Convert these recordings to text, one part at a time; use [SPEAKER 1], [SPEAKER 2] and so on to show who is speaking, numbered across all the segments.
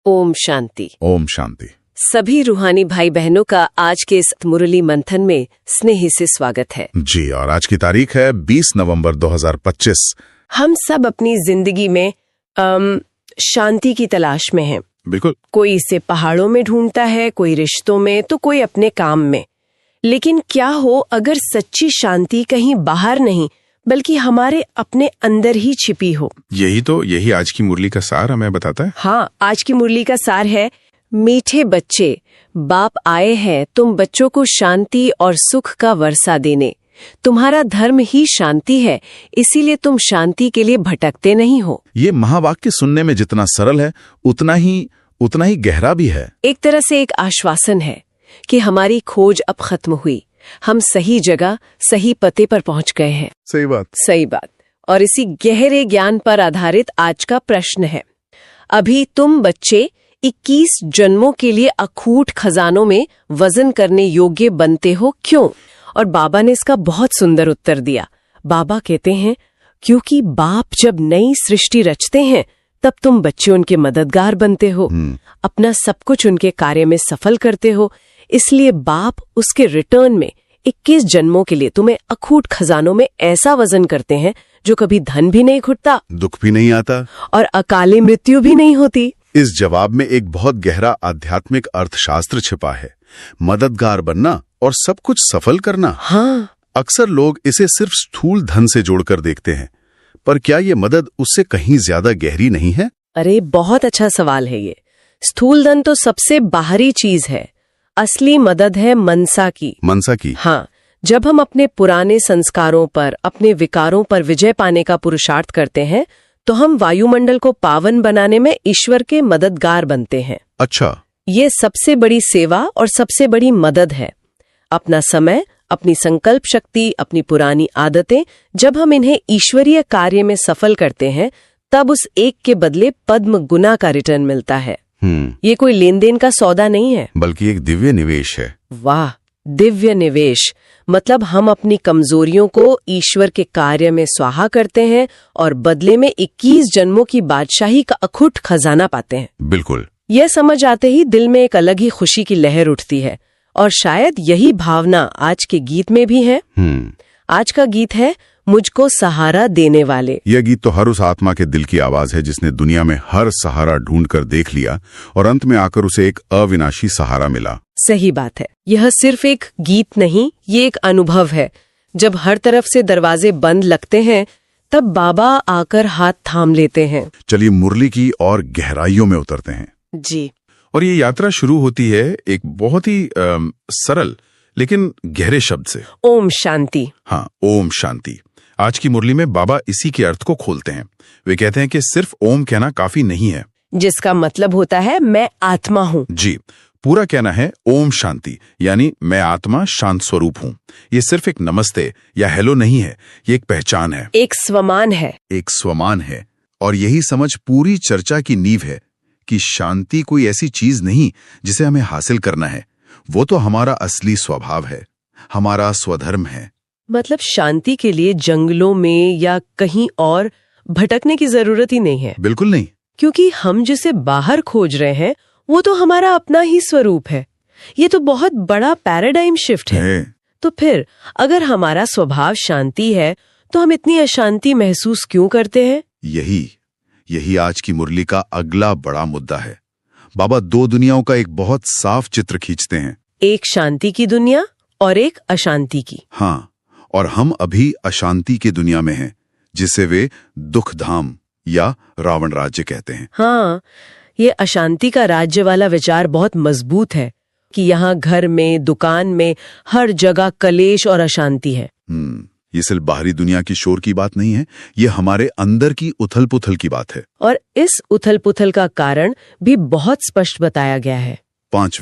[SPEAKER 1] ओम शांति।
[SPEAKER 2] ओम शांति।
[SPEAKER 1] सभी रूहानी भाई बहनों का आज के इस मुरली मंथन में स्नेही से स्वागत है।
[SPEAKER 2] जी, और आज की तारीख है 20 नवंबर 2025।
[SPEAKER 1] हम सब अपनी जिंदगी में शांति की तलाश में हैं।
[SPEAKER 2] बिल्कुल।
[SPEAKER 1] कोई इसे पहाड़ों में ढूंढता है, कोई रिश्तों में, तो कोई अपने काम में। लेकिन क्या हो अगर सच्ची शांति कहीं बाहर नहीं बल्कि हमारे अपने अंदर ही छिपी हो।
[SPEAKER 2] यही आज की मुरली का सार हमें बताता है।
[SPEAKER 1] हाँ, आज की मुरली का सार है, मीठे बच्चे, बाप आए हैं तुम बच्चों को शांति और सुख का वर्षा देने। तुम्हारा धर्म ही शांति है, इसीलिए तुम शांति के लिए भटकते नहीं हो।
[SPEAKER 2] ये महावाक्य सुनने में जितना सरल है उतना ही गहरा भी है।
[SPEAKER 1] एक तरह से एक आश्वासन है कि हमारी खोज अब खत्म हुई, हम सही जगह सही पते पर पहुंच गए हैं। सही बात। और इसी गहरे ज्ञान पर आधारित आज का प्रश्न है, अभी तुम बच्चे 21 जन्मों के लिए अखूट खजानों में वजन करने योग्य बनते हो, क्यों? और बाबा ने इसका बहुत सुंदर उत्तर दिया। बाबा कहते हैं, क्योंकि बाप जब नई सृष्टि रचते हैं तब तुम बच्चे उनके मददगार बनते हो, अपना सब कुछ उनके कार्य में सफल करते हो। इसलिए बाप उसके रिटर्न में 21 जन्मों के लिए तुम्हें अखूट खजानों में ऐसा वजन करते हैं जो कभी धन भी नहीं घुटता,
[SPEAKER 2] दुख भी नहीं आता
[SPEAKER 1] और अकाली मृत्यु भी नहीं होती।
[SPEAKER 2] इस जवाब में एक बहुत गहरा आध्यात्मिक अर्थशास्त्र छिपा है। मददगार बनना और सब कुछ सफल करना।
[SPEAKER 1] हाँ,
[SPEAKER 2] अक्सर लोग इसे सिर्फ स्थूल धन से जोड़कर देखते हैं, पर क्या ये मदद उससे कहीं ज्यादा गहरी नहीं है?
[SPEAKER 1] अरे बहुत अच्छा सवाल है ये। स्थूल धन तो सबसे बाहरी चीज है, असली मदद है मनसा की। हाँ, जब हम अपने पुराने संस्कारों पर, अपने विकारों पर विजय पाने का पुरुषार्थ करते हैं तो हम वायुमंडल को पावन बनाने में ईश्वर के मददगार बनते हैं।
[SPEAKER 2] अच्छा,
[SPEAKER 1] ये सबसे बड़ी सेवा और सबसे बड़ी मदद है। अपना समय, अपनी संकल्प शक्ति, अपनी पुरानी आदतें, जब हम इन्हें ईश्वरीय कार्य में सफल करते हैं तब उस एक के बदले पद्म गुना का रिटर्न मिलता है। ये कोई लेन देन का सौदा नहीं है,
[SPEAKER 2] बल्कि एक दिव्य निवेश है।
[SPEAKER 1] वाह, दिव्य निवेश। मतलब हम अपनी कमजोरियों को ईश्वर के कार्य में स्वाहा करते हैं और बदले में 21 जन्मों की बादशाही का अखूट खजाना पाते हैं।
[SPEAKER 2] बिल्कुल।
[SPEAKER 1] यह समझ आते ही दिल में एक अलग ही खुशी की लहर उठती है, और शायद यही भावना आज के गीत में भी है। आज का गीत है, मुझको सहारा देने वाले।
[SPEAKER 2] यह गीत तो हर उस आत्मा के दिल की आवाज है जिसने दुनिया में हर सहारा ढूंढकर देख लिया और अंत में आकर उसे एक अविनाशी सहारा मिला।
[SPEAKER 1] सही बात है। यह सिर्फ एक गीत नहीं, ये एक अनुभव है। जब हर तरफ से दरवाजे बंद लगते हैं तब बाबा आकर हाथ थाम लेते हैं।
[SPEAKER 2] चलिए मुरली की और गहराइयों में उतरते हैं।
[SPEAKER 1] जी।
[SPEAKER 2] और ये यात्रा शुरू होती है एक बहुत ही सरल लेकिन गहरे शब्द से,
[SPEAKER 1] ओम शांति।
[SPEAKER 2] हाँ, ओम शांति। आज की मुरली में बाबा इसी के अर्थ को खोलते हैं। वे कहते हैं कि सिर्फ ओम कहना काफी नहीं है,
[SPEAKER 1] जिसका मतलब होता है मैं आत्मा हूँ।
[SPEAKER 2] जी, पूरा कहना है ओम शांति, यानी मैं आत्मा शांत स्वरूप हूँ। ये सिर्फ एक नमस्ते या हेलो नहीं है, ये एक पहचान है,
[SPEAKER 1] एक स्वमान है।
[SPEAKER 2] और यही समझ पूरी चर्चा की नींव है कि शांति कोई ऐसी चीज नहीं जिसे हमें हासिल करना है, वो तो हमारा असली स्वभाव है, हमारा स्वधर्म है।
[SPEAKER 1] मतलब शांति के लिए जंगलों में या कहीं और भटकने की जरूरत ही नहीं है।
[SPEAKER 2] बिल्कुल नहीं,
[SPEAKER 1] क्योंकि हम जिसे बाहर खोज रहे हैं वो तो हमारा अपना ही स्वरूप है। ये तो बहुत बड़ा पैराडाइम शिफ्ट है। तो फिर अगर हमारा स्वभाव शांति है तो हम इतनी अशांति महसूस क्यों करते हैं?
[SPEAKER 2] यही आज की मुरली का अगला बड़ा मुद्दा है। बाबा दो दुनियाओं का एक बहुत साफ चित्र खींचते हैं, एक
[SPEAKER 1] शांति की दुनिया और एक अशांति की।
[SPEAKER 2] हाँ, और हम अभी अशांति की दुनिया में हैं, जिसे वे दुख धाम या रावण राज्य कहते हैं।
[SPEAKER 1] हाँ, ये अशांति का राज्य वाला विचार बहुत मजबूत है कि यहाँ घर में, दुकान में, हर जगह कलेश और अशांति है।
[SPEAKER 2] ये सिर्फ बाहरी दुनिया की शोर की बात नहीं है, ये हमारे अंदर की उथल पुथल की बात है।
[SPEAKER 1] और इस उथल पुथल का कारण भी बहुत स्पष्ट बताया गया है।
[SPEAKER 2] 5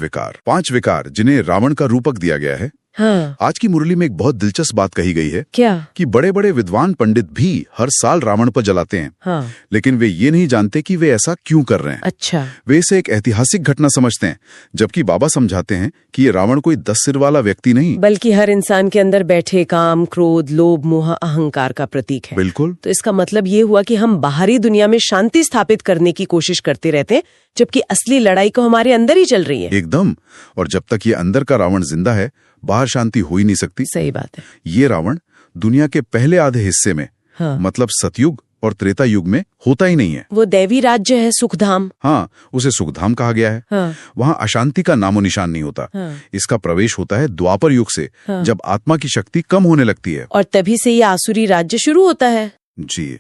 [SPEAKER 2] विकार जिन्हें रावण का रूपक दिया गया है।
[SPEAKER 1] हाँ।
[SPEAKER 2] आज की मुरली में एक बहुत दिलचस्प बात कही गई है।
[SPEAKER 1] क्या?
[SPEAKER 2] कि बड़े बड़े विद्वान पंडित भी हर साल रावण पर जलाते हैं।
[SPEAKER 1] हाँ।
[SPEAKER 2] लेकिन वे ये नहीं जानते कि वे ऐसा क्यों कर रहे हैं।
[SPEAKER 1] अच्छा।
[SPEAKER 2] वे इसे एक ऐतिहासिक घटना समझते हैं, जबकि बाबा समझाते हैं कि ये रावण कोई 10 सिर वाला व्यक्ति नहीं,
[SPEAKER 1] बल्कि हर इंसान के अंदर बैठे काम, क्रोध, लोभ, मोह, अहंकार का प्रतीक है।
[SPEAKER 2] बिल्कुल।
[SPEAKER 1] तो इसका मतलब ये हुआ कि हम बाहरी दुनिया में शांति स्थापित करने की कोशिश करते रहते हैं, जबकि असली लड़ाई को हमारे अंदर ही चल रही है।
[SPEAKER 2] एकदम। और जब तक ये अंदर का रावण जिंदा है, बाहर शांति हो ही नहीं सकती।
[SPEAKER 1] सही बात है।
[SPEAKER 2] ये रावण दुनिया के पहले आधे हिस्से में,
[SPEAKER 1] हाँ।
[SPEAKER 2] मतलब सतयुग और त्रेता युग में होता ही नहीं है।
[SPEAKER 1] वो दैवी राज्य है, सुखधाम।
[SPEAKER 2] हाँ, उसे सुखधाम कहा गया है।
[SPEAKER 1] हाँ।
[SPEAKER 2] वहाँ अशांति का नामो निशान नहीं होता।
[SPEAKER 1] हाँ।
[SPEAKER 2] इसका प्रवेश होता है द्वापर युग से।
[SPEAKER 1] हाँ।
[SPEAKER 2] जब आत्मा की शक्ति कम होने लगती है,
[SPEAKER 1] और तभी से ये आसुरी राज्य शुरू होता है।
[SPEAKER 2] जी।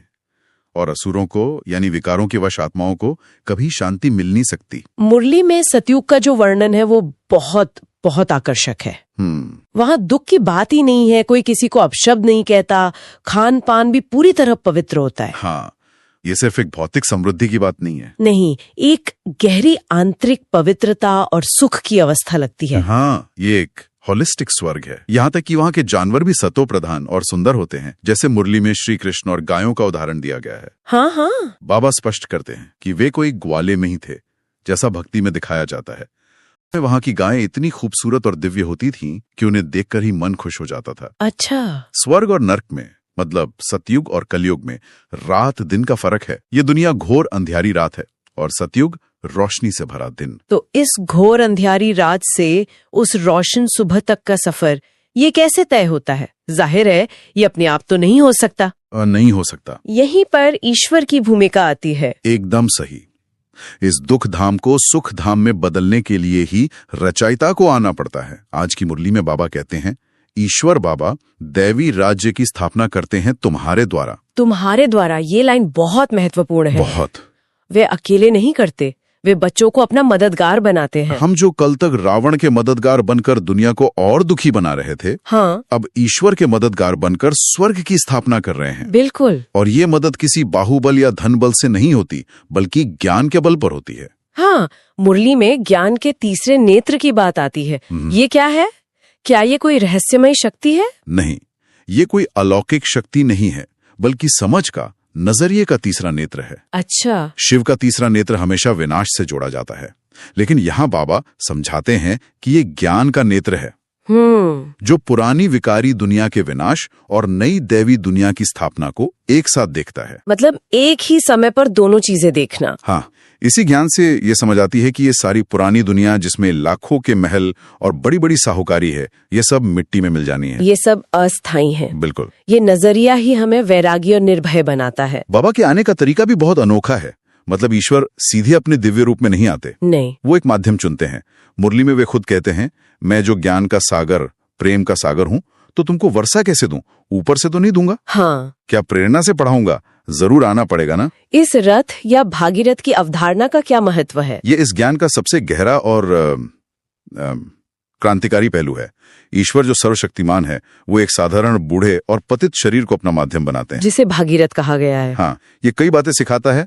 [SPEAKER 2] और असुरों को यानी विकारों के वश आत्माओं को कभी शांति मिल नहीं सकती।
[SPEAKER 1] मुरली में सतयुग का जो वर्णन है वो बहुत बहुत आकर्षक है। वहाँ दुख की बात ही नहीं है, कोई किसी को अपशब्द नहीं कहता, खान पान भी पूरी तरह पवित्र होता है।
[SPEAKER 2] हाँ, ये सिर्फ एक भौतिक समृद्धि की बात नहीं है।
[SPEAKER 1] नहीं, एक गहरी आंतरिक पवित्रता और सुख की अवस्था लगती है।
[SPEAKER 2] हाँ, ये एक होलिस्टिक स्वर्ग है। यहाँ तक कि वहाँ के जानवर भी सतो प्रधान और सुंदर होते हैं, जैसे मुरली में श्री कृष्ण और गायों का उदाहरण दिया गया है।
[SPEAKER 1] हाँ हाँ।
[SPEAKER 2] बाबा स्पष्ट करते हैं कि वे कोई ग्वाले में ही थे, जैसा भक्ति में दिखाया जाता है। वहाँ की गायें इतनी खूबसूरत और दिव्य होती थीं कि उन्हें देखकर ही मन खुश हो जाता था।
[SPEAKER 1] अच्छा।
[SPEAKER 2] स्वर्ग और नर्क में, मतलब सतयुग और कलयुग में रात दिन का फर्क है। ये दुनिया घोर अंधियारी रात है और सतयुग रोशनी से भरा दिन।
[SPEAKER 1] तो इस घोर अंधियारी रात से उस रोशन सुबह तक का सफर ये कैसे तय होता है? जाहिर है ये अपने आप तो नहीं हो सकता।
[SPEAKER 2] नहीं हो सकता।
[SPEAKER 1] यहीं पर ईश्वर की भूमिका आती है।
[SPEAKER 2] एकदम सही। इस दुख धाम को सुख धाम में बदलने के लिए ही रचयिता को आना पड़ता है। आज की मुरली में बाबा कहते हैं, ईश्वर बाबा दैवी राज्य की स्थापना करते हैं तुम्हारे द्वारा।
[SPEAKER 1] तुम्हारे द्वारा, ये लाइन बहुत महत्वपूर्ण है।
[SPEAKER 2] बहुत।
[SPEAKER 1] वे अकेले नहीं करते, वे बच्चों को अपना मददगार बनाते हैं।
[SPEAKER 2] हम जो कल तक रावण के मददगार बनकर दुनिया को और दुखी बना रहे थे,
[SPEAKER 1] हाँ,
[SPEAKER 2] अब ईश्वर के मददगार बनकर स्वर्ग की स्थापना कर रहे हैं।
[SPEAKER 1] बिल्कुल।
[SPEAKER 2] और ये मदद किसी बाहुबल या धन बल से नहीं होती, बल्कि ज्ञान के बल पर होती है।
[SPEAKER 1] हाँ, मुरली में ज्ञान के तीसरे नेत्र की बात आती है। ये क्या है? क्या ये कोई रहस्यमय शक्ति है?
[SPEAKER 2] नहीं, ये कोई अलौकिक शक्ति नहीं है, बल्कि समझ का, नजरिए का तीसरा नेत्र है।
[SPEAKER 1] अच्छा।
[SPEAKER 2] शिव का तीसरा नेत्र हमेशा विनाश से जोड़ा जाता है, लेकिन यहाँ बाबा समझाते हैं कि ये ज्ञान का नेत्र है, जो पुरानी विकारी दुनिया के विनाश और नई दैवी दुनिया की स्थापना को एक साथ देखता है।
[SPEAKER 1] मतलब एक ही समय पर दोनों चीजें देखना।
[SPEAKER 2] हाँ, इसी ज्ञान से ये समझ आती है कि ये सारी पुरानी दुनिया जिसमें लाखों के महल और बड़ी बड़ी साहूकारी है, ये सब मिट्टी में मिल जानी है।
[SPEAKER 1] ये सब अस्थायी है।
[SPEAKER 2] बिल्कुल।
[SPEAKER 1] ये नजरिया ही हमें वैरागी और निर्भय बनाता है।
[SPEAKER 2] बाबा के आने का तरीका भी बहुत अनोखा है। मतलब ईश्वर सीधे अपने दिव्य रूप में नहीं आते,
[SPEAKER 1] नहीं,
[SPEAKER 2] वो एक माध्यम चुनते हैं। मुरली में वे खुद कहते हैं, मैं जो ज्ञान का सागर, प्रेम का सागर हूँ, तो तुमको वर्षा कैसे दूं? ऊपर से तो नहीं दूंगा।
[SPEAKER 1] हाँ।
[SPEAKER 2] क्या प्रेरणा से पढ़ाऊंगा? जरूर आना पड़ेगा ना।
[SPEAKER 1] इस रथ या भागीरथ की अवधारणा का क्या महत्व है?
[SPEAKER 2] ये इस ज्ञान का सबसे गहरा और क्रांतिकारी पहलू है। ईश्वर जो सर्वशक्तिमान है, वो एक साधारण बूढ़े और पतित शरीर को अपना माध्यम बनाते हैं,
[SPEAKER 1] जिसे भागीरथ कहा गया है।
[SPEAKER 2] हाँ, ये कई बातें सिखाता है।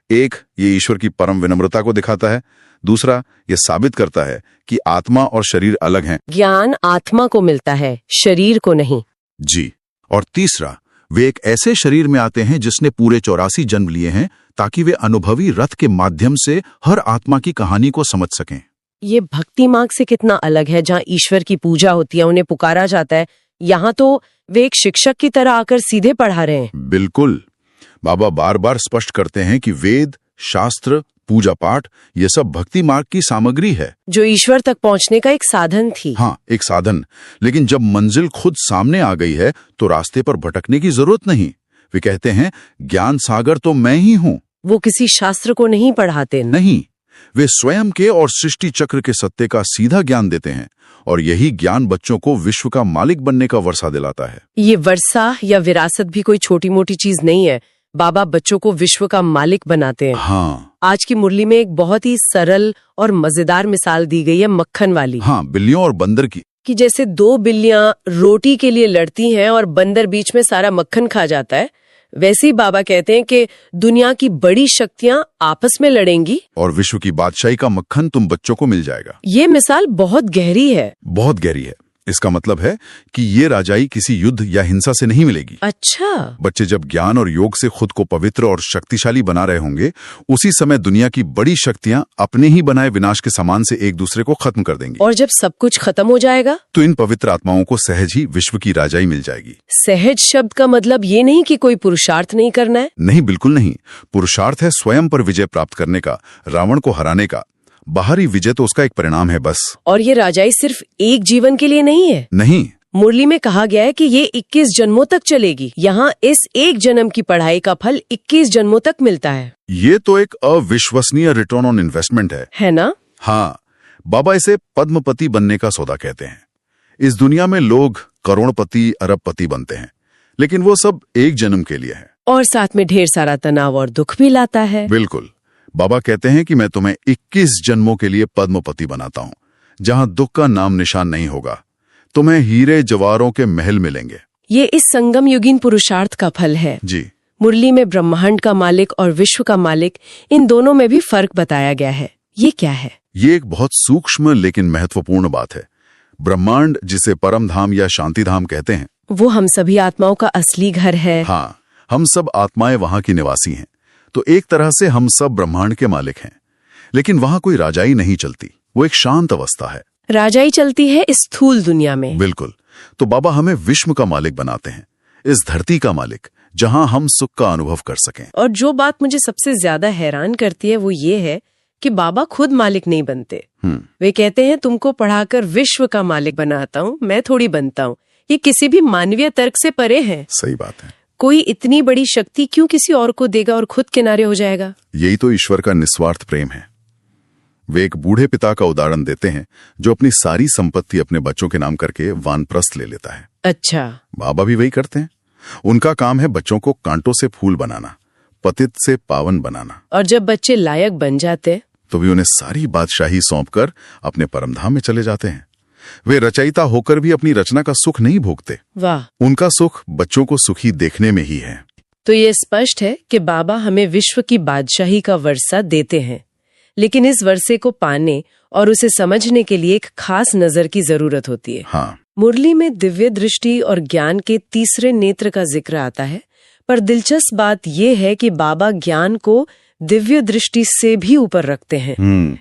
[SPEAKER 2] एक, ये ईश्वर की परम विनम्रता को दिखाता है। दूसरा, ये साबित करता है कि आत्मा और शरीर अलग हैं।
[SPEAKER 1] ज्ञान आत्मा को मिलता है, शरीर को नहीं।
[SPEAKER 2] जी। और तीसरा, वे एक ऐसे शरीर में आते हैं जिसने पूरे 84 जन्म लिए हैं, ताकि वे अनुभवी रथ के माध्यम से हर आत्मा की कहानी को समझ सकें।
[SPEAKER 1] ये भक्ति मार्ग से कितना अलग है, जहाँ ईश्वर की पूजा होती है, उन्हें पुकारा जाता है। यहाँ तो वे एक शिक्षक की तरह आकर सीधे पढ़ा रहे हैं।
[SPEAKER 2] बिल्कुल। बाबा बार बार स्पष्ट करते हैं कि वेद, शास्त्र, पूजा पाठ, ये सब भक्ति मार्ग की सामग्री है, जो
[SPEAKER 1] ईश्वर तक पहुंचने का एक साधन थी।
[SPEAKER 2] हाँ, एक साधन। लेकिन जब मंजिल खुद सामने आ गई है, तो रास्ते पर भटकने की जरूरत नहीं। वे कहते हैं, ज्ञान सागर तो मैं ही हूँ।
[SPEAKER 1] वो किसी शास्त्र को नहीं पढ़ाते।
[SPEAKER 2] नहीं, वे स्वयं के और सृष्टि चक्र के सत्य का सीधा ज्ञान देते हैं, और यही ज्ञान बच्चों को विश्व का मालिक बनने का वर्षा दिलाता है।
[SPEAKER 1] ये वर्षा या विरासत भी कोई छोटी मोटी चीज नहीं है। बाबा बच्चों को विश्व का मालिक बनाते हैं।
[SPEAKER 2] हाँ।
[SPEAKER 1] आज की मुरली में एक बहुत ही सरल और मजेदार मिसाल दी गई है, मक्खन वाली।
[SPEAKER 2] हाँ, बिल्लियों और बंदर की।
[SPEAKER 1] कि जैसे दो बिल्लियां रोटी के लिए लड़ती हैं और बंदर बीच में सारा मक्खन खा जाता है, वैसे ही बाबा कहते हैं कि दुनिया की बड़ी शक्तियां आपस में लड़ेंगी
[SPEAKER 2] और विश्व की बादशाही का मक्खन तुम बच्चों को मिल जाएगा।
[SPEAKER 1] ये मिसाल बहुत गहरी है।
[SPEAKER 2] बहुत गहरी है। इसका मतलब है कि ये राजाई किसी युद्ध या हिंसा से नहीं मिलेगी।
[SPEAKER 1] अच्छा।
[SPEAKER 2] बच्चे जब ज्ञान और योग से खुद को पवित्र और शक्तिशाली बना रहे होंगे, उसी समय दुनिया की बड़ी शक्तियां अपने ही बनाए विनाश के सामान से एक दूसरे को खत्म कर देंगी।
[SPEAKER 1] और जब सब कुछ खत्म हो जाएगा
[SPEAKER 2] तो इन पवित्र आत्माओं को सहज ही विश्व की राजाई मिल जाएगी।
[SPEAKER 1] सहज शब्द का मतलब ये नहीं कि कोई पुरुषार्थ नहीं करना है।
[SPEAKER 2] नहीं, बिल्कुल नहीं। पुरुषार्थ है स्वयं पर विजय प्राप्त करने का, रावण को हराने का। बाहरी विजय तो उसका एक परिणाम है बस। और
[SPEAKER 1] ये राजाई सिर्फ एक जीवन के लिए नहीं है।
[SPEAKER 2] नहीं,
[SPEAKER 1] मुरली में कहा गया है कि ये 21 जन्मों तक चलेगी। यहाँ इस एक जन्म की पढ़ाई का फल 21 जन्मों तक मिलता है।
[SPEAKER 2] ये तो एक अविश्वसनीय रिटर्न ऑन इन्वेस्टमेंट है
[SPEAKER 1] ना?
[SPEAKER 2] हाँ, बाबा इसे पद्मपति बनने का सौदा कहते हैं। इस दुनिया में लोग करोड़पति, अरबपति बनते हैं, लेकिन वो सब एक जन्म के लिए है
[SPEAKER 1] और साथ में ढेर सारा तनाव और दुख भी लाता है।
[SPEAKER 2] बिल्कुल। बाबा कहते हैं कि मैं तुम्हें 21 जन्मों के लिए पद्मपति बनाता हूँ, जहाँ दुख का नाम निशान नहीं होगा। तुम्हें हीरे जवाहरों के महल मिलेंगे।
[SPEAKER 1] ये इस संगम युगीन पुरुषार्थ का फल है।
[SPEAKER 2] जी।
[SPEAKER 1] मुरली में ब्रह्मांड का मालिक और विश्व का मालिक, इन दोनों में भी फर्क बताया गया है। ये क्या है?
[SPEAKER 2] ये एक बहुत सूक्ष्म लेकिन महत्वपूर्ण बात है। ब्रह्मांड, जिसे परम धाम या शांति धाम कहते हैं,
[SPEAKER 1] वो हम सभी आत्माओं का असली घर है।
[SPEAKER 2] हाँ, हम सब आत्माएं वहां की निवासी हैं। तो एक तरह से हम सब ब्रह्मांड के मालिक हैं, लेकिन वहां कोई राजाई नहीं चलती। वो एक शांत अवस्था है।
[SPEAKER 1] राजाई चलती है इस स्थूल दुनिया में।
[SPEAKER 2] बिल्कुल। तो बाबा हमें विश्व का मालिक बनाते हैं, इस धरती का मालिक, जहां हम सुख का अनुभव कर सकें।
[SPEAKER 1] और जो बात मुझे सबसे ज्यादा हैरान करती है वो ये है कि बाबा खुद मालिक नहीं बनते। वे कहते हैं तुमको पढ़ाकर विश्व का मालिक बनाता हूँ, मैं थोड़ी बनता हूँ। ये किसी भी मानवीय तर्क से परे है।
[SPEAKER 2] सही बात है।
[SPEAKER 1] कोई इतनी बड़ी शक्ति क्यों किसी और को देगा और खुद किनारे हो जाएगा?
[SPEAKER 2] यही तो ईश्वर का निस्वार्थ प्रेम है। वे एक बूढ़े पिता का उदाहरण देते हैं जो अपनी सारी संपत्ति अपने बच्चों के नाम करके वानप्रस्थ ले लेता है।
[SPEAKER 1] अच्छा।
[SPEAKER 2] बाबा भी वही करते हैं। उनका काम है बच्चों को कांटों से फूल बनाना, पतित से पावन बनाना।
[SPEAKER 1] और जब बच्चे लायक बन जाते
[SPEAKER 2] तो भी उन्हें सारी बादशाही सौंपकर अपने परमधाम में चले जाते हैं। वे रचयिता होकर भी अपनी रचना का सुख नहीं भोगते।
[SPEAKER 1] वाह।
[SPEAKER 2] उनका सुख बच्चों को सुखी देखने में ही है।
[SPEAKER 1] तो ये स्पष्ट है कि बाबा हमें विश्व की बादशाही का वर्षा देते हैं, लेकिन इस वर्षे को पाने और उसे समझने के लिए एक खास नजर की जरूरत होती है।
[SPEAKER 2] हाँ।
[SPEAKER 1] मुरली में दिव्य दृष्टि और ज्ञान के तीसरे नेत्र का जिक्र आता है, पर दिलचस्प बात यह है कि बाबा ज्ञान को दिव्य दृष्टि से भी ऊपर रखते हैं।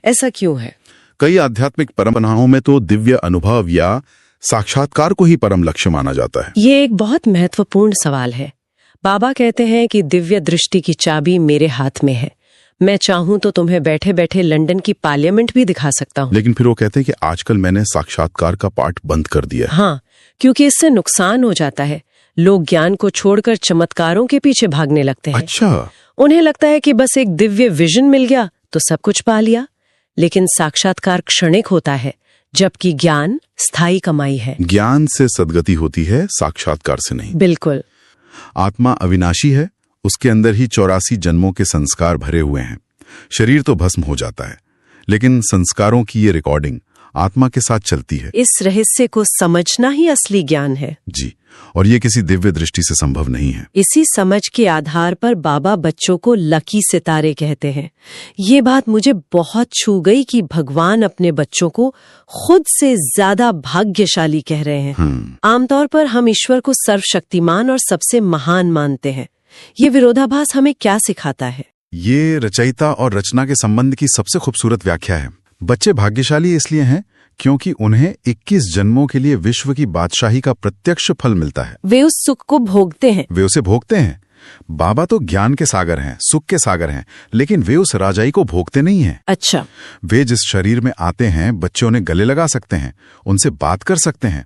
[SPEAKER 1] ऐसा क्यों है?
[SPEAKER 2] कई आध्यात्मिक परंपराओं में तो दिव्य अनुभव या साक्षात्कार को ही परम लक्ष्य माना जाता है।
[SPEAKER 1] ये एक बहुत महत्वपूर्ण सवाल है। बाबा कहते हैं कि दिव्य दृष्टि की चाबी मेरे हाथ में है। मैं चाहूं तो तुम्हें बैठे बैठे लंदन की पार्लियामेंट भी दिखा सकता हूँ।
[SPEAKER 2] लेकिन फिर वो कहते हैं कि आजकल मैंने साक्षात्कार का पाठ बंद कर दिया।
[SPEAKER 1] हाँ, क्योंकि इससे नुकसान हो जाता है। लोग ज्ञान को छोड़कर चमत्कारों के पीछे भागने लगते हैं।
[SPEAKER 2] अच्छा।
[SPEAKER 1] उन्हें लगता है कि बस एक दिव्य विजन मिल गया तो सब कुछ पा लिया। लेकिन साक्षात्कार क्षणिक होता है, जबकि ज्ञान स्थायी कमाई है।
[SPEAKER 2] ज्ञान से सद्गति होती है, साक्षात्कार से नहीं।
[SPEAKER 1] बिल्कुल।
[SPEAKER 2] आत्मा अविनाशी है, उसके अंदर ही 84 जन्मों के संस्कार भरे हुए हैं। शरीर तो भस्म हो जाता है, लेकिन संस्कारों की ये रिकॉर्डिंग आत्मा के साथ चलती है।
[SPEAKER 1] इस रहस्य को समझना ही असली ज्ञान है।
[SPEAKER 2] जी, और ये किसी दिव्य दृष्टि से संभव नहीं है।
[SPEAKER 1] इसी समझ के आधार पर बाबा बच्चों को लकी सितारे कहते हैं। ये बात मुझे बहुत छू गई कि भगवान अपने बच्चों को खुद से ज्यादा भाग्यशाली कह रहे हैं। आमतौर पर हम ईश्वर को सर्वशक्तिमान और सबसे महान मानते हैं। ये विरोधाभास हमें क्या सिखाता है?
[SPEAKER 2] ये रचयिता और रचना के संबंध की सबसे खूबसूरत व्याख्या है। बच्चे भाग्यशाली इसलिए हैं क्योंकि उन्हें 21 जन्मों के लिए विश्व की बादशाही का प्रत्यक्ष फल मिलता है।
[SPEAKER 1] वे उस सुख को भोगते हैं।
[SPEAKER 2] वे उसे भोगते हैं। बाबा तो ज्ञान के सागर हैं, सुख के सागर हैं, लेकिन वे उस राजाई को भोगते नहीं हैं।
[SPEAKER 1] अच्छा।
[SPEAKER 2] वे जिस शरीर में आते हैं, बच्चे उन्हें गले लगा सकते हैं, उनसे बात कर सकते हैं।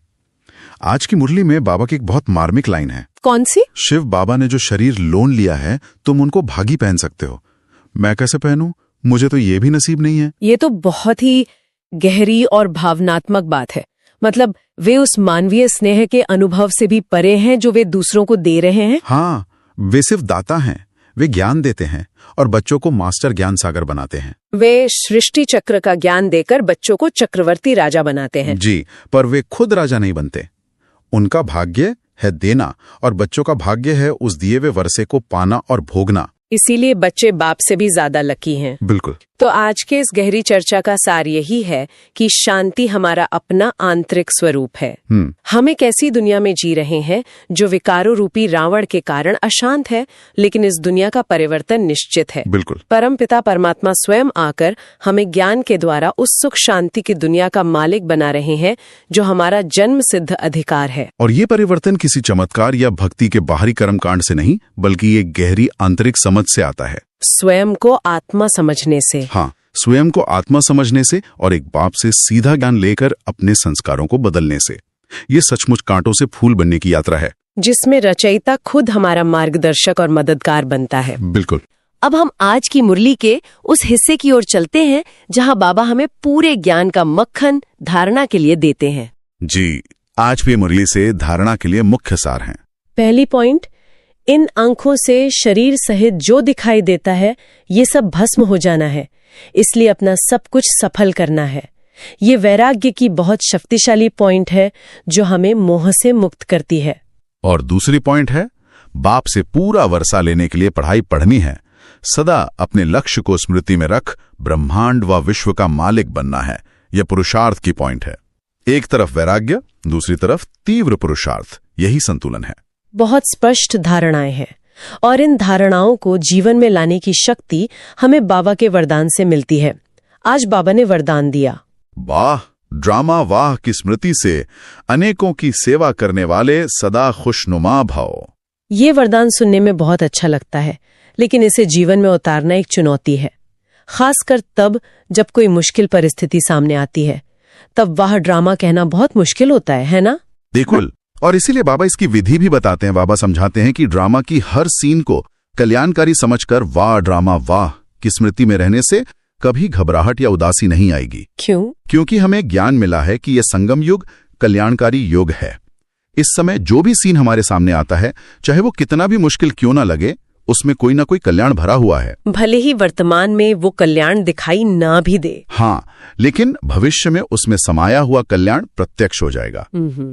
[SPEAKER 2] आज की मुरली में बाबा की एक बहुत मार्मिक लाइन है।
[SPEAKER 1] कौन सी?
[SPEAKER 2] शिव बाबा ने जो शरीर लोन लिया है, तुम उनको भागी पहन सकते हो। मैं कैसे पहनूं? मुझे तो ये भी नसीब नहीं है।
[SPEAKER 1] ये तो बहुत ही गहरी और भावनात्मक बात है। मतलब वे उस मानवीय स्नेह के अनुभव से भी परे हैं जो वे दूसरों को दे रहे हैं।
[SPEAKER 2] हाँ, वे सिर्फ दाता हैं। वे ज्ञान देते हैं और बच्चों को मास्टर ज्ञान सागर बनाते हैं।
[SPEAKER 1] वे सृष्टि चक्र का ज्ञान देकर बच्चों को चक्रवर्ती राजा बनाते हैं।
[SPEAKER 2] जी, पर वे खुद राजा नहीं बनते। उनका भाग्य है देना और बच्चों का भाग्य है उस दिए हुए वर्षे को पाना और भोगना।
[SPEAKER 1] इसीलिए बच्चे बाप से भी ज्यादा लकी हैं।
[SPEAKER 2] बिल्कुल।
[SPEAKER 1] तो आज के इस गहरी चर्चा का सार यही है कि शांति हमारा अपना आंतरिक स्वरूप है। हम एक ऐसी दुनिया में जी रहे हैं जो विकारों रूपी रावण के कारण अशांत है, लेकिन इस दुनिया का परिवर्तन निश्चित है।
[SPEAKER 2] बिल्कुल।
[SPEAKER 1] परमपिता परमात्मा स्वयं आकर हमें ज्ञान के द्वारा उस सुख शांति की दुनिया का मालिक बना रहे हैं जो हमारा जन्म सिद्ध अधिकार है।
[SPEAKER 2] और ये परिवर्तन किसी चमत्कार या भक्ति के बाहरी कर्मकांड से नहीं, बल्कि ये गहरी आंतरिक समझ से आता है।
[SPEAKER 1] स्वयं को आत्मा समझने से।
[SPEAKER 2] हाँ, स्वयं को आत्मा समझने से और एक बाप से सीधा ज्ञान लेकर अपने संस्कारों को बदलने से। ये सचमुच कांटों से फूल बनने की यात्रा है,
[SPEAKER 1] जिसमें रचयिता खुद हमारा मार्गदर्शक और मददगार बनता है।
[SPEAKER 2] बिल्कुल।
[SPEAKER 1] अब हम आज की मुरली के उस हिस्से की ओर चलते हैं जहां बाबा हमें पूरे ज्ञान का मक्खन धारणा के लिए देते हैं।
[SPEAKER 2] जी, आज भी मुरली से धारणा के लिए मुख्य सार हैं।
[SPEAKER 1] पहली पॉइंट, इन आंखों से शरीर सहित जो दिखाई देता है ये सब भस्म हो जाना है, इसलिए अपना सब कुछ सफल करना है। ये वैराग्य की बहुत शक्तिशाली पॉइंट है जो हमें मोह से मुक्त करती है।
[SPEAKER 2] और दूसरी पॉइंट है, बाप से पूरा वर्षा लेने के लिए पढ़ाई पढ़नी है। सदा अपने लक्ष्य को स्मृति में रख ब्रह्मांड व विश्व का मालिक बनना है। यह पुरुषार्थ की पॉइंट है। एक तरफ वैराग्य, दूसरी तरफ तीव्र पुरुषार्थ, यही संतुलन है।
[SPEAKER 1] बहुत स्पष्ट धारणाएं हैं और इन धारणाओं को जीवन में लाने की शक्ति हमें बाबा के वरदान से मिलती है। आज बाबा ने वरदान दिया,
[SPEAKER 2] वाह ड्रामा वाह की स्मृति से अनेकों की सेवा करने वाले सदा खुशनुमा भव।
[SPEAKER 1] ये वरदान सुनने में बहुत अच्छा लगता है, लेकिन इसे जीवन में उतारना एक चुनौती है, खासकर तब जब कोई मुश्किल परिस्थिति सामने आती है। तब वाह ड्रामा कहना बहुत मुश्किल होता है ना?
[SPEAKER 2] बिल्कुल। और इसीलिए बाबा इसकी विधि भी बताते हैं। बाबा समझाते हैं कि ड्रामा की हर सीन को कल्याणकारी समझकर वाह ड्रामा वाह की स्मृति में रहने से कभी घबराहट या उदासी नहीं आएगी।
[SPEAKER 1] क्यों?
[SPEAKER 2] क्योंकि हमें ज्ञान मिला है कि यह संगम युग कल्याणकारी युग है। इस समय जो भी सीन हमारे सामने आता है, चाहे वो कितना भी मुश्किल क्यों ना लगे, उसमें कोई ना कोई कल्याण भरा हुआ है।
[SPEAKER 1] भले ही वर्तमान में वो कल्याण दिखाई ना भी दे।
[SPEAKER 2] हाँ, लेकिन भविष्य में उसमें समाया हुआ कल्याण प्रत्यक्ष हो जाएगा।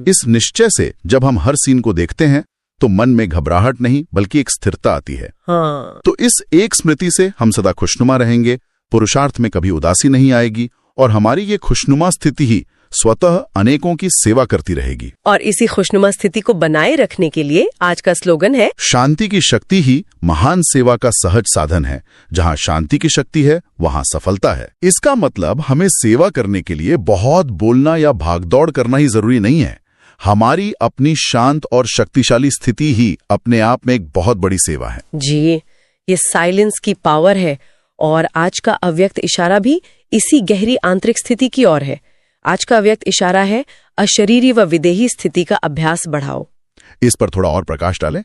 [SPEAKER 2] इस निश्चय से जब हम हर सीन को देखते हैं तो मन में घबराहट नहीं बल्कि एक स्थिरता आती है।
[SPEAKER 1] हाँ।
[SPEAKER 2] तो इस एक स्मृति से हम सदा खुशनुमा रहेंगे, पुरुषार्थ में कभी उदासी नहीं आएगी और हमारी ये खुशनुमा स्थिति ही स्वतः अनेकों की सेवा करती रहेगी।
[SPEAKER 1] और इसी खुशनुमा स्थिति को बनाए रखने के लिए आज का स्लोगन है,
[SPEAKER 2] शांति की शक्ति ही महान सेवा का सहज साधन है। जहाँ शांति की शक्ति है वहाँ सफलता है। इसका मतलब हमें सेवा करने के लिए बहुत बोलना या भागदौड़ करना ही जरूरी नहीं है। हमारी अपनी शांत और शक्तिशाली स्थिति ही अपने आप में एक बहुत बड़ी सेवा है।
[SPEAKER 1] जी, ये साइलेंस की पावर है और आज का अव्यक्त इशारा भी इसी गहरी आंतरिक स्थिति की ओर है। आज का अव्यक्त इशारा है, अशरीरी व विदेही स्थिति का अभ्यास बढ़ाओ।
[SPEAKER 2] इस पर थोड़ा और प्रकाश डालें।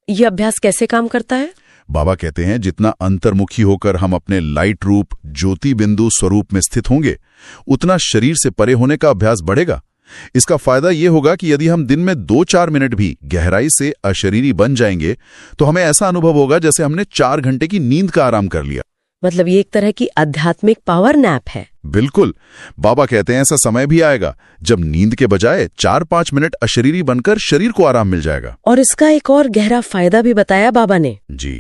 [SPEAKER 1] यह अभ्यास कैसे काम करता है?
[SPEAKER 2] बाबा कहते हैं, जितना अंतर्मुखी होकर हम अपने लाइट रूप ज्योति बिंदु स्वरूप में स्थित होंगे, उतना शरीर से परे होने का अभ्यास बढ़ेगा। इसका फायदा ये होगा कि यदि हम दिन में 2-4 मिनट भी गहराई से अशरीरी बन जाएंगे तो हमें ऐसा अनुभव होगा जैसे हमने 4 घंटे की नींद का आराम कर लिया।
[SPEAKER 1] मतलब ये एक तरह की आध्यात्मिक पावर नैप है।
[SPEAKER 2] बिल्कुल। बाबा कहते हैं ऐसा समय भी आएगा जब नींद के बजाय 4-5 मिनट अशरीरी बनकर शरीर को आराम मिल जाएगा।
[SPEAKER 1] और इसका एक और गहरा फायदा भी बताया बाबा ने
[SPEAKER 2] जी,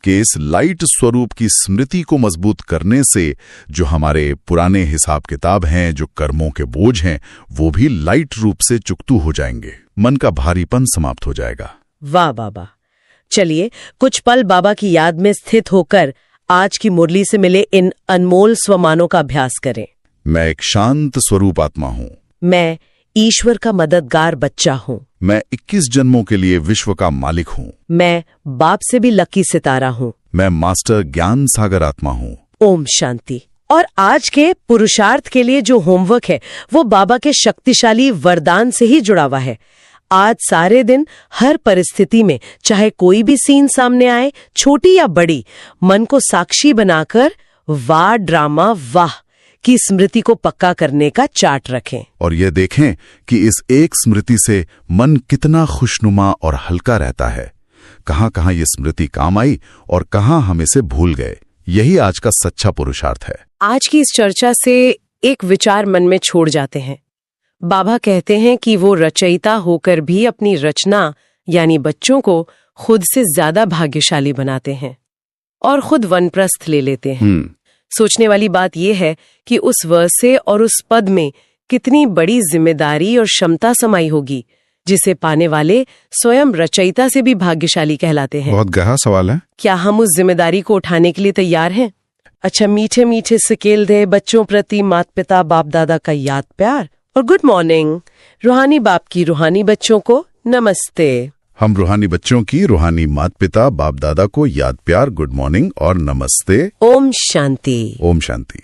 [SPEAKER 2] कि इस लाइट स्वरूप की स्मृति को मजबूत करने से जो हमारे पुराने हिसाब किताब हैं, जो कर्मों के बोझ हैं, वो भी लाइट रूप से चुकतू हो जाएंगे। मन का भारीपन समाप्त हो जाएगा।
[SPEAKER 1] वाह बाबा। चलिए कुछ पल बाबा की याद में स्थित होकर आज की मुरली से मिले इन अनमोल स्वमानों का अभ्यास करें।
[SPEAKER 2] मैं एक शांत स्वरूप आत्मा हूँ।
[SPEAKER 1] मैं ईश्वर का मददगार बच्चा हूँ।
[SPEAKER 2] मैं 21 जन्मों के लिए विश्व का मालिक हूँ।
[SPEAKER 1] मैं बाप से भी लकी सितारा हूँ।
[SPEAKER 2] मैं मास्टर ज्ञान सागर आत्मा हूँ।
[SPEAKER 1] ओम शांति। और आज के पुरुषार्थ के लिए जो होमवर्क है वो बाबा के शक्तिशाली वरदान से ही जुड़ा हुआ है। आज सारे दिन हर परिस्थिति में, चाहे कोई भी सीन सामने आए, छोटी या बड़ी, मन को साक्षी बनाकर वाह ड्रामा वाह की स्मृति को पक्का करने का चार्ट रखें।
[SPEAKER 2] और ये देखें कि इस एक स्मृति से मन कितना खुशनुमा और हल्का रहता है। कहाँ कहाँ ये स्मृति काम आई और कहाँ हम इसे भूल गए। यही आज का सच्चा पुरुषार्थ है।
[SPEAKER 1] आज की इस चर्चा से एक विचार मन में छोड़ जाते हैं। बाबा कहते हैं कि वो रचयिता होकर भी अपनी रचना यानी बच्चों को खुद से ज्यादा भाग्यशाली बनाते हैं। और खुद वनप्रस्थ ले लेते हैं। सोचने वाली बात यह है कि उस वर्षे और उस पद में कितनी बड़ी जिम्मेदारी और क्षमता समाई होगी, जिसे पाने वाले स्वयं रचयिता से भी भाग्यशाली कहलाते हैं।
[SPEAKER 2] बहुत गहरा सवाल है।
[SPEAKER 1] क्या हम उस जिम्मेदारी को उठाने के लिए तैयार हैं? अच्छा, मीठे मीठे सिकेल दे बच्चों प्रति माता पिता बाप दादा का याद प्यार और गुड मॉर्निंग। रूहानी बाप की रूहानी बच्चों को नमस्ते।
[SPEAKER 2] हम रूहानी बच्चों की रूहानी माता पिता बाप दादा को याद प्यार, गुड मॉर्निंग और नमस्ते।
[SPEAKER 1] ओम शांति।
[SPEAKER 2] ओम शांति।